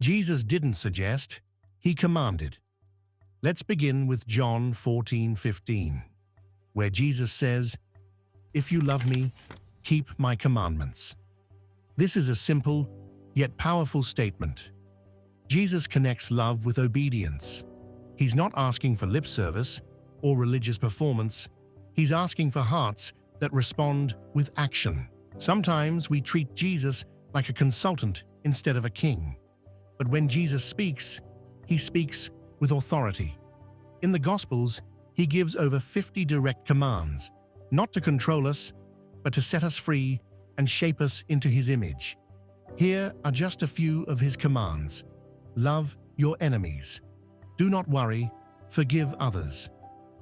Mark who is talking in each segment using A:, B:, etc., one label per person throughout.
A: Jesus didn't suggest, he commanded. Let's begin with John 14:15, where Jesus says, "If you love me, keep my commandments." This is a simple, yet powerful statement. Jesus connects love with obedience. He's not asking for lip service or religious performance. He's asking for hearts that respond with action. Sometimes we treat Jesus like a consultant instead of a king. But when Jesus speaks, he speaks with authority. In the Gospels, he gives over 50 direct commands, not to control us, but to set us free and shape us into his image. Here are just a few of his commands. Love your enemies. Do not worry, forgive others.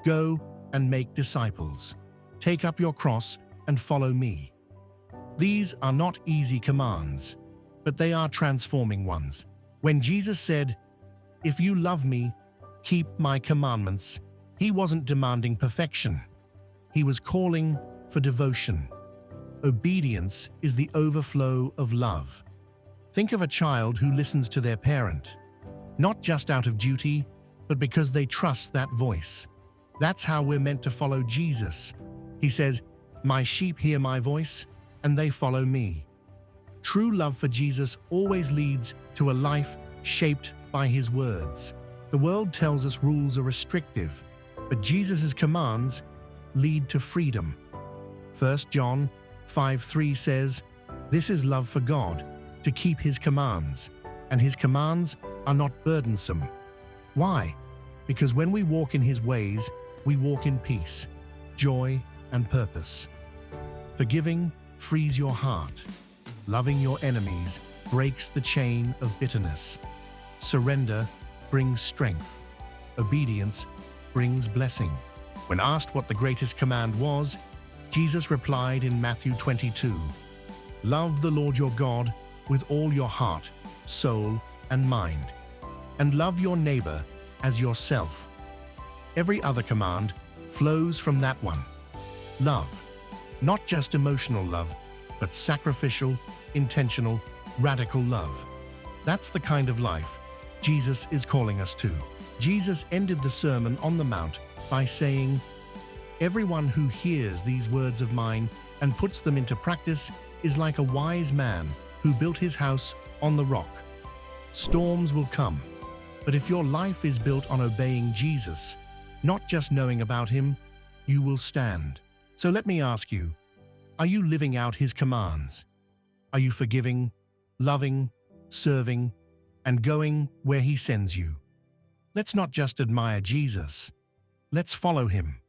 A: Go and make disciples. Take up your cross and follow me. These are not easy commands, but they are transforming ones. When Jesus said, "If you love me, keep my commandments," he wasn't demanding perfection. He was calling for devotion. Obedience is the overflow of love. Think of a child who listens to their parent, not just out of duty, but because they trust that voice. That's how we're meant to follow Jesus. He says, "My sheep hear my voice, and they follow me." True love for Jesus always leads to a life shaped by his words. The world tells us rules are restrictive, but Jesus' commands lead to freedom. 1 John 5:3 says, "This is love for God, to keep his commands, and his commands are not burdensome." Why? Because when we walk in his ways, we walk in peace, joy, and purpose. Forgiving frees your heart. Loving your enemies breaks the chain of bitterness. Surrender brings strength. Obedience brings blessing. When asked what the greatest command was, Jesus replied in Matthew 22, "Love the Lord your God with all your heart, soul, and mind, and love your neighbor as yourself." Every other command flows from that one. Love. Not just emotional love, but sacrificial, intentional, radical love. That's the kind of life Jesus is calling us to. Jesus ended the Sermon on the Mount by saying, "Everyone who hears these words of mine and puts them into practice is like a wise man who built his house on the rock." Storms will come, but if your life is built on obeying Jesus, not just knowing about him, you will stand. So let me ask you, are you living out his commands? Are you forgiving, loving, serving, and going where he sends you? Let's not just admire Jesus. Let's follow him.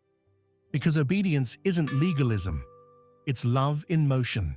A: Because obedience isn't legalism, it's love in motion.